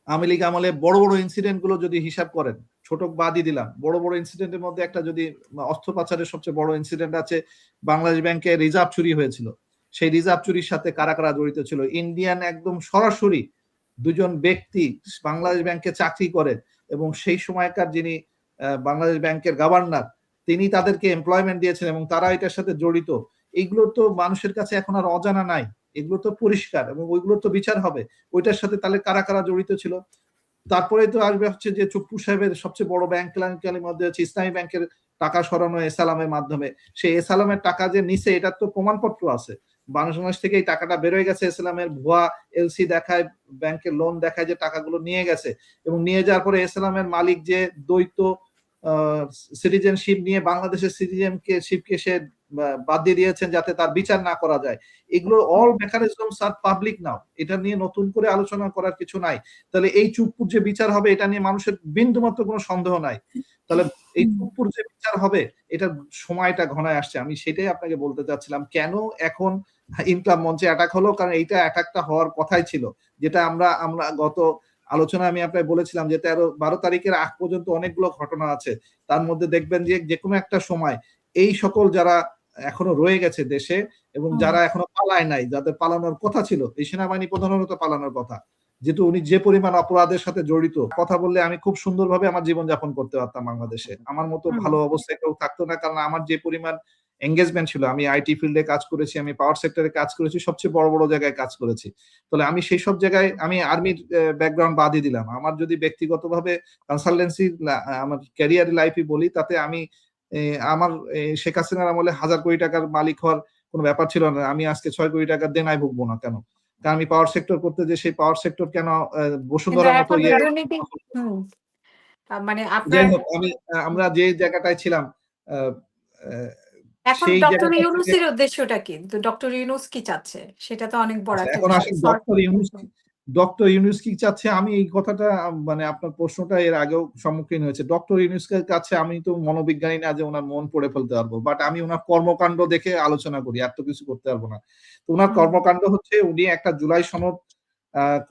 আওয়ামী লীগ আমলে বড় বড় ইনসিডেন্ট গুলো যদি হিসাব করেন, ছোট বাদই দিলাম, বড় বড় ইনসিডেন্টের মধ্যে একটা যদি অর্থ পাচারের সবচেয়ে বড় ইনসিডেন্ট আছে, বাংলাদেশ ব্যাংকে রিজার্ভ চুরি হয়েছিল। সেই রিজার্ভ চুরির সাথে কারা কারা জড়িত ছিল? ইন্ডিয়ান একদম সরাসরি দুজন ব্যক্তি বাংলাদেশ ব্যাংকে চাকরি করে, এবং সেই সময়কার যিনি বাংলাদেশ ব্যাংকের গভর্নর, তিনি তাদেরকে এমপ্লয়মেন্ট দিয়েছেন এবং তারা এটার সাথে জড়িত। এইগুলো তো মানুষের কাছে এখন আর অজানা নাই, এগুলো তো পরিষ্কার, এবং ওইগুলো তো বিচার হবে। ওইটার সাথে তাহলে কারা কারা জড়িত ছিল? তারপরে তো আসবে হচ্ছে যে চুপ্পু সাহেবের সবচেয়ে বড় ব্যাংক কেলেঙ্কারির মধ্যে হচ্ছে ইসলামী ব্যাংকের টাকা সরানো এসালামের মাধ্যমে। সেই এসালামের টাকা যে নিছে এটার তো প্রমাণপত্র আছে। বাংলাদেশ থেকে এই টাকাটা বেরোয় গেছে, এসালামের ভুয়া এলসি দেখায়, ব্যাংকের লোন দেখায় যে টাকাগুলো নিয়ে গেছে, এবং নিয়ে যাওয়ার পরে এসালামের মালিক যে দ্বৈত সিটিজেনশিপ নিয়ে বাংলাদেশের সিটিজেনশিপকে সে বাদ দিয়ে দিয়েছেন যাতে তার বিচার না করা যায়। এগুলো অল মেকানিজমস আর পাবলিক নাও, এটা নিয়ে নতুন করে আলোচনা করার কিছু নাই। তাহলে এই চুপ্পুর যে বিচার হবে এটা নিয়ে মানুষের বিন্দুমাত্র কোনো সন্দেহ নাই। তাহলে এই চুপ্পুর যে বিচার হবে এটার সময়টা ঘনায় আসছে। আমি সেটাই আপনাকে বলতে চাচ্ছিলাম, কেন এখন ইনকাম মঞ্চে অ্যাটাক হলো? কারণ এইটা অ্যাটাকটা হওয়ার কথাই ছিল, যেটা আমরা গত আলোচনায় আমি আপনাকে বলেছিলাম যে 13-12 তারিখের আগ পর্যন্ত অনেকগুলো ঘটনা আছে। তার মধ্যে দেখবেন যে কোনো একটা সময় এই সকল যারা এখনো রয়ে গেছে দেশে এবং যারা এখনো পালায় নাই, যাদের পালানোর কথা ছিল, এই সেনাবাহিনী প্রধানত পালানোর কথা, যেহেতু উনি যে পরিমাণ অপরাধের সাথে জড়িত, কথা বললে আমি খুব সুন্দরভাবে আমার জীবনযাপন করতে পারতাম বাংলাদেশে। আমার মতো ভালো অবস্থায় কেউ থাকতো না, কারণ আমার যে পরিমাণ এঙ্গেজমেন্ট ছিল, আমি আইটি ফিল্ডে কাজ করেছি, আমি পাওয়ার সেক্টরে কাজ করেছি, সবচেয়ে বড় বড় জায়গায় কাজ করেছি। তাহলে আমি সেই সব জায়গায়, আমি আর্মির ব্যাকগ্রাউন্ড বাদই দিলাম, আমার যদি ব্যক্তিগতভাবে কনসালটেন্সি আমার ক্যারিয়ার লাইফই বলি, তাতে আমি আমার শেখ হাসিনার আমলে 1000 কোটি টাকার মালিক হওয়ার কোনো ব্যাপার ছিল না। আমি আজকে 6 কোটি টাকার দেনায় ভুগবো না কেন? কারণ আমি পাওয়ার সেক্টর করতে যে সেই পাওয়ার সেক্টর কেন বসুন্ধরার মতো মানে যাই হোক, আমরা যে জায়গাটায় ছিলাম এখন ডক্টর ইউনূসের উদ্দেশ্যটা কি? ডক্টর ইউনূস কি চাচ্ছে সেটা তো অনেক বড় একটা এখন আসেন ডক্টর ইউনূস কি চাচ্ছে। আমি এই কথাটা, মানে আপনার প্রশ্নটা এর আগেও সম্মুখীন হয়েছে। ডক্টর ইউনূসের কাছে আমি তো মনোবিজ্ঞানী না যে ওনার মন পড়ে ফেলতে পারবো, বাট আমি ওনার কর্মকাণ্ড দেখে আলোচনা করি, এত কিছু করতে পারবো না। তো ওনার কর্মকাণ্ড হচ্ছে, উনি একটা জুলাই সনদ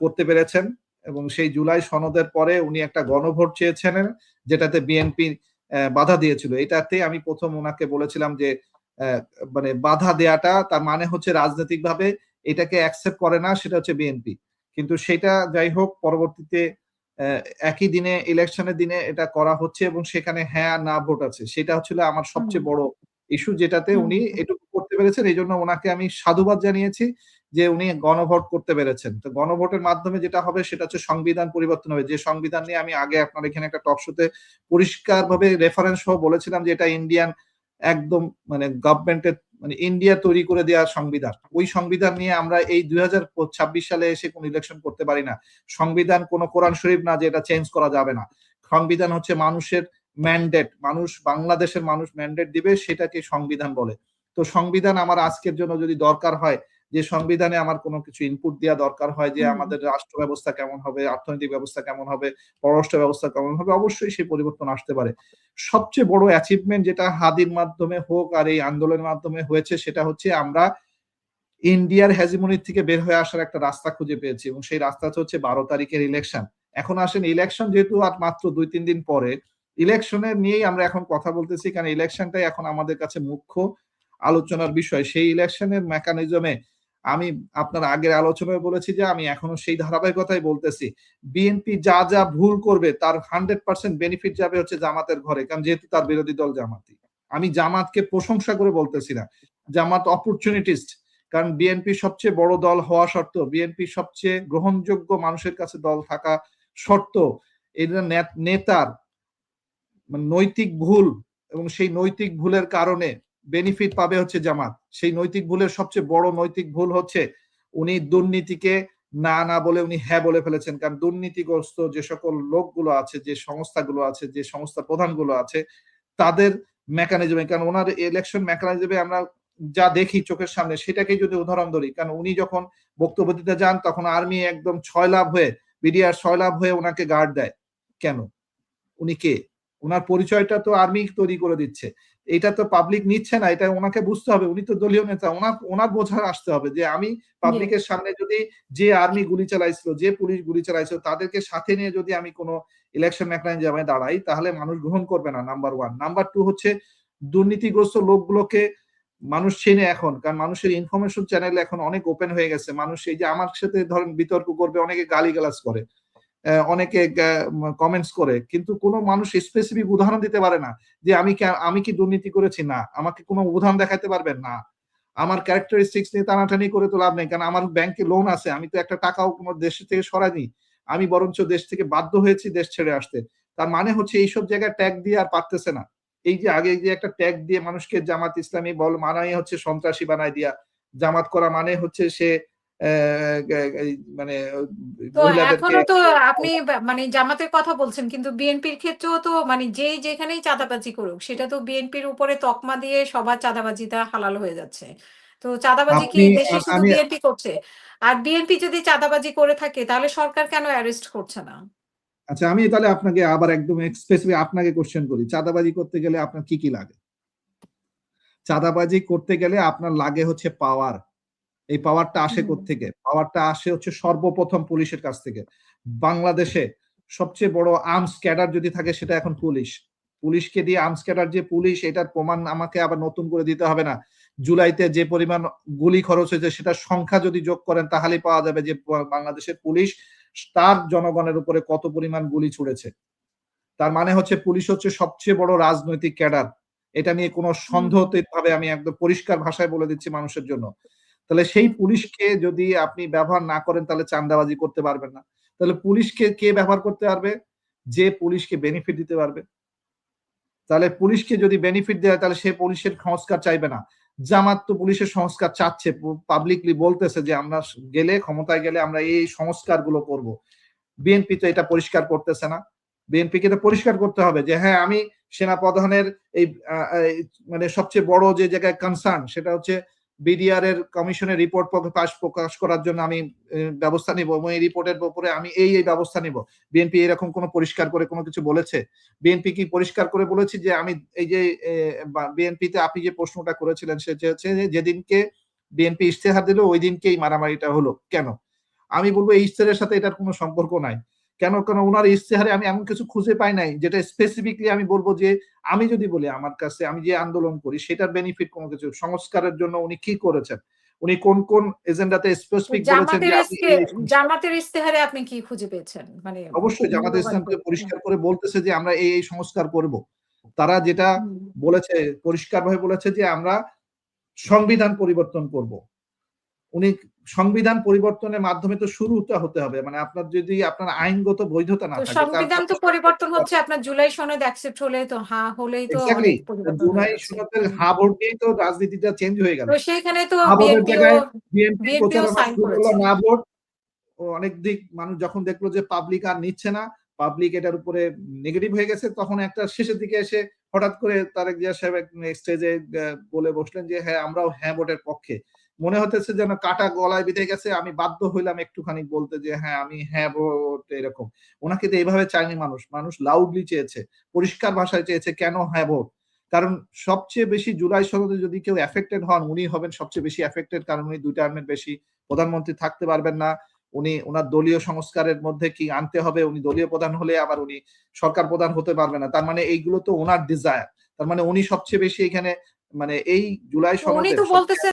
করতে পেরেছেন, এবং সেই জুলাই সনদের পরে উনি একটা গণভোট চেয়েছেন, যেটাতে বিএনপি বাধা দিয়েছিল। এটাতে আমি প্রথম ওনাকে বলেছিলাম যে মানে বাধা দেয়াটা তার মানে হচ্ছে রাজনৈতিকভাবে এটাকে অ্যাকসেপ্ট করে না, সেটা হচ্ছে বিএনপি। কিন্তু সেটা যাই হোক, পরবর্তীতে একই দিনে ইলেকশনের দিনে এটা করা হচ্ছে, এবং সেখানে হ্যাঁ না ভোট আছে। সেটা হচ্ছিল আমার সবচেয়ে বড় ইস্যু, যেটাতে উনি এটুকু করতে পেরেছেন। এই জন্য ওনাকে আমি সাধুবাদ জানিয়েছি যে উনি গণভোট করতে পেরেছেন। তো গণভোটের মাধ্যমে যেটা হবে সেটা হচ্ছে সংবিধান পরিবর্তন হবে, যে সংবিধান নিয়ে আমি আগে আপনার এখানে একটা টক শোতে পরিষ্কারভাবে রেফারেন্স সহ বলেছিলাম যে এটা ইন্ডিয়ান একদম মানে গভর্নমেন্টের, মানে ইন্ডিয়া তৈরি করে দেওয়া সংবিধান। ওই সংবিধান নিয়ে আমরা এই 2026 সালে এসে কোন ইলেকশন করতে পারি না। সংবিধান কোন কোরআন শরীফ না যে এটা চেঞ্জ করা যাবে না। সংবিধান হচ্ছে মানুষের ম্যান্ডেট, বাংলাদেশের মানুষ ম্যান্ডেট দিবে, সেটাকে সংবিধান বলে। তো সংবিধান আমার আজকের জন্য যদি দরকার হয়, যে সংবিধানে আমার কোনো কিছু ইনপুট দেওয়া দরকার হয়, যে আমাদের রাষ্ট্র ব্যবস্থা কেমন হবে, অর্থনৈতিক ব্যবস্থা কেমন হবে, পররাষ্ট্র ব্যবস্থা কেমন হবে, অবশ্যই সেই পরিবর্তন আসতে পারে। সবচেয়ে বড় অ্যাচিভমেন্ট যেটা হাদির মাধ্যমে হোক আর এই আন্দোলনের মাধ্যমে হয়েছে, সেটা হচ্ছে আমরা ইন্ডিয়ার হেজিমনির থেকে বের হয়ে আসার একটা রাস্তা খুঁজে পেয়েছি, এবং সেই রাস্তাটা হচ্ছে 12 তারিখের ইলেকশন। এখন আসেন, ইলেকশন যেহেতু আর মাত্র 2-3 দিন পরে, ইলেকশনের নিয়েই আমরা এখন কথা বলতেছি, কারণ ইলেকশনটাই এখন আমাদের কাছে মুখ্য আলোচনার বিষয়। সেই ইলেকশনের মেকানিজমে আমি আপনার আগের আলোচনায় বলেছি যে আমি এখনো সেই ধারাবাহিকতাই বলতেছি, বিএনপি যা যা ভুল করবে তার 100% বেনিফিট যাবে হচ্ছে জামাতের ঘরে, কারণ যেহেতু তার বিরোধী দল জামাতি। আমি জামাতকে প্রশংসা করে বলতেছি না, জামাত অপরচুনিটিস্ট। কারণ বিএনপি সবচেয়ে বড় দল হওয়া সত্ত্বেও, বিএনপি সবচেয়ে গ্রহণযোগ্য মানুষের কাছে দল থাকা সত্ত্বেও, এদের নেতার নৈতিক ভুল, এবং সেই নৈতিক ভুলের কারণে বেনিফিট পাবে হচ্ছে জামাত। সেই নৈতিক ভুলের সবচেয়ে বড় নৈতিক ভুল হচ্ছে উনি দুর্নীতিকে না না বলে উনি হ্যাঁ বলে ফেলেছেন। কারণ দুর্নীতিগ্রস্ত যে সকল লোকগুলো আছে, যে সংস্থাগুলো আছে, যে সংস্থা প্রধানগুলো আছে, তাদের মেকানিজমে, কারণ ওনার ইলেকশন মেকানিজমে আমরা যা দেখি চোখের সামনে, সেটাকেই যদি উদাহরণ ধরি, কারণ উনি যখন বক্তব্য দিতে যান তখন আর্মি একদম 6 লাভ হয়ে, বিডিআর 6 লাভ হয়ে ওনাকে গার্ড দেয়। কেন? উনি কে? ওনার পরিচয়টা তো আর্মি তৈরি করে দিচ্ছে। এটা তো পাবলিক নিচ্ছে না, এটা ওনাকে বুঝতে হবে, উনি তো দলীয় নেতা, ওনার বোঝা আসতে হবে যে আমি পাবলিকের সামনে যদি যে আর্মি গুলি চালাইছিল, যে পুলিশ গুলি চালাইছিল, তাদেরকে সাথে নিয়ে যদি আমি কোনো ইলেকশন মেকানিজমে দাঁড়াই, তাহলে মানুষ গ্রহণ করবে না, নাম্বার 1। নাম্বার 2 হচ্ছে দুর্নীতিগ্রস্ত লোকগুলোকে মানুষ চেনে এখন, কারণ মানুষের ইনফরমেশন চ্যানেল এখন অনেক ওপেন হয়ে গেছে। মানুষ এই যে আমার সাথে ধরেন বিতর্ক করবে, অনেকে গালিগালাজ করে, অনেকে কমেন্টস করে, কিন্তু কোনো মানুষ স্পেসিফিক উদাহরণ দিতে পারে না যে আমি কি দুর্নীতি করেছি, না। আমাকে কোনো উদাহরণ দেখাতে পারবেন না। আমার ক্যারেক্টারিস্টিক্স নিয়ে টানাটানি করে তো লাভ নেই, কারণ আমার ব্যাংকে লোন আছে, আমি তো একটা টাকাও কোনো দেশ থেকে সরাইনি, আমি বরঞ্চ দেশ থেকে বাধ্য হয়েছি দেশ ছেড়ে আসতে। তার মানে হচ্ছে এইসব জায়গায় ট্যাগ দিয়ে আর পারতেছে না। এই যে আগে যে একটা ট্যাগ দিয়ে মানুষকে জামাত ইসলামী মানাই হচ্ছে সন্ত্রাসী বানাই দিয়া, জামাত করা মানে হচ্ছে সে মানে তো মহিলাদেরকে এখনো তো আপনি মানে জামাতের কথা বলছেন, কিন্তু বিএনপির ক্ষেত্রেও তো মানে যেই যেখানেই চাঁদাবাজি করুক, সেটা তো বিএনপির উপরে তকমা দিয়ে সবার চাঁদাবাজিটা হালাল হয়ে যাচ্ছে। তো চাঁদাবাজি কি আপনি দেশে শুধু আমি বিএনপি করছে? আর বিএনপি যদি চাঁদাবাজি করে থাকে, তাহলে সরকার কেন অ্যারেস্ট করছে না? আচ্ছা, আমি তাহলে আপনাকে আবার একদম স্পেসিফিক আপনাকে কোশ্চেন করি, চাঁদাবাজি করতে গেলে আপনার কি কি লাগে? চাঁদাবাজি করতে গেলে আপনার লাগে হচ্ছে পাওয়ার। এই পাওয়ারটা আসে কোত্থেকে? পাওয়ারটা আসে হচ্ছে সর্বপ্রথম পুলিশের কাছ থেকে। বাংলাদেশে সবচেয়ে বড় আর্মস ক্যাডার যদি থাকে, সেটা এখন পুলিশ। পুলিশকে দিয়ে আর্মস ক্যাডার যে পুলিশ, এটার প্রমাণ আমাকে আবার নতুন করে দিতে হবে না। জুলাইতে যে পরিমাণ গুলি খরচ হয়েছে, সেটার সংখ্যা যদি যোগ করেন, তাহলেই পাওয়া যাবে যে বাংলাদেশের পুলিশ তার জনগণের উপরে কত পরিমাণ গুলি ছুড়েছে। তার মানে হচ্ছে পুলিশ হচ্ছে সবচেয়ে বড় রাজনৈতিক ক্যাডার। এটা নিয়ে কোনো সন্দেহতীত ভাবে আমি একদম পরিষ্কার ভাষায় বলে দিচ্ছি মানুষের জন্য। তাহলে সেই পুলিশকে যদি আপনি ব্যবহার না করেন, তাহলে চাঁদাবাজি করতে পারবেন না। তাহলে পুলিশকে কে ব্যবহার করতে পারবে? যে পুলিশকে বেনিফিট দিতে পারবে। তাহলে পুলিশকে যদি বেনিফিট দেয়, তাহলে সে পুলিশের সংস্কার চাইবে না। জামাত তো পুলিশের সংস্কার চাচ্ছে, পাবলিকলি বলতেছে যে আমরা গেলে, ক্ষমতায় গেলে আমরা এই সংস্কারগুলো করব। বিএনপি তো এটা পরিষ্কার করতেছে না। বিএনপিকে তো পরিষ্কার করতে হবে যে হ্যাঁ, আমি সেনা প্রধানের এই মানে সবচেয়ে বড় যে জায়গায় কনসার্ন, সেটা হচ্ছে বিডিআর এর কমিশনের রিপোর্ট প্রকাশ করার জন্য আমি ব্যবস্থা নিব, এবং এই রিপোর্টের উপরে আমি এই ব্যবস্থা নিব। বিএনপি এরকম কোনো পরিষ্কার করে কোনো কিছু বলেছে? বিএনপি কি পরিষ্কার করে বলেছে যে আমি এই যে বিএনপিতে আপনি যে প্রশ্নটা করেছিলেন, সেটা হচ্ছে যে যেদিনকে বিএনপি ইশতেহার দিল, ওই দিনকেই মারামারিটা হলো কেন? আমি বলবো এই ইশতেহারের সাথে এটার কোনো সম্পর্ক নাই। কেন ওনার ইশতেহারে আমি এমন কিছু খুঁজে পাই নাই যেটা স্পেসিফিকলি আমি বলবো যে, আমি যদি বলি আমার কাছে আমি যে আন্দোলন করি সেটার বেনিফিট কোনো কিছু, সংস্কারের জন্য উনি কি করেছেন, উনি কোন কোন এজেন্ডাতে স্পেসিফিক বলেছেন যে আপনি জামাতের ইশতেহারে আপনি কি খুঁজে পেয়েছেন? মানে অবশ্যই জামাত ইসলামকে পরিষ্কার করে বলতেছে যে আমরা এই সংস্কার করব। তারা যেটা বলেছে, পরিষ্কারভাবে বলেছে যে আমরা সংবিধান পরিবর্তন করব। উনি সংবিধান পরিবর্তনের মাধ্যমে তো শুরুটা হতে হবে, মানে আপনার যদি আপনার আইনগত বৈধতা না থাকে, সংবিধান তো পরিবর্তন হচ্ছে আপনার জুলাই সনদ অ্যাকসেপ্ট হলে, তো হ্যাঁ হলেই তো এক্স্যাক্টলি অনেক পরিবর্তন হয়ে জুলাই যাচ্ছে। সনদের হা ভোট দিয়েই তো রাজনীতিটা চেঞ্জ হয়ে গেল। তো সেখানে তো হা ভোটের জায়গায় বিএনপি বিএনপিও প্রচারণা সাইন শুরু করলো করেছে। না ভোট। ও অনেক দিক মানুষ যখন দেখলো যে পাবলিক আর নিচ্ছে না, পাবলিক এটার উপরে নেগেটিভ হয়ে গেছে, তখন একটা শেষের দিকে এসে হঠাৎ করে তারেক জিয়া সাহেব স্টেজে বলে বসলেন যে হ্যাঁ, আমরাও হ্যাঁ ভোটের পক্ষে। মনে হতেছে যেন কাটা গলায় বিঁধে গেছে, আমি বাধ্য হইলাম একটুখানি বলতে যে হ্যাঁ, আমি হ্যাঁ ভোট, এরকম। ওনাকে তো এইভাবে চায়নি মানুষ, মানুষ লাউডলি চেয়েছে, পরিষ্কার ভাষায় চেয়েছে কেন হ্যাঁ ভোট। কারণ সবচেয়ে বেশি জুলাই সনদে যদি কেউ এফেক্টেড হন, উনি হবেন সবচেয়ে বেশি এফেক্টেড, কারণ উনি 2 টার্মের বেশি প্রধানমন্ত্রী থাকতে পারবেন না। উনি ওনার দলীয় সংস্কারের মধ্যে কি আনতে হবে, উনি দলীয় প্রধান হলে আবার উনি সরকার প্রধান হতে পারবে না। তার মানে এইগুলো তো ওনার ডিজায়ার। তার মানে উনি সবচেয়ে বেশি এখানে, মানে এই জুলাই উনি সনদের তো বলতেছেন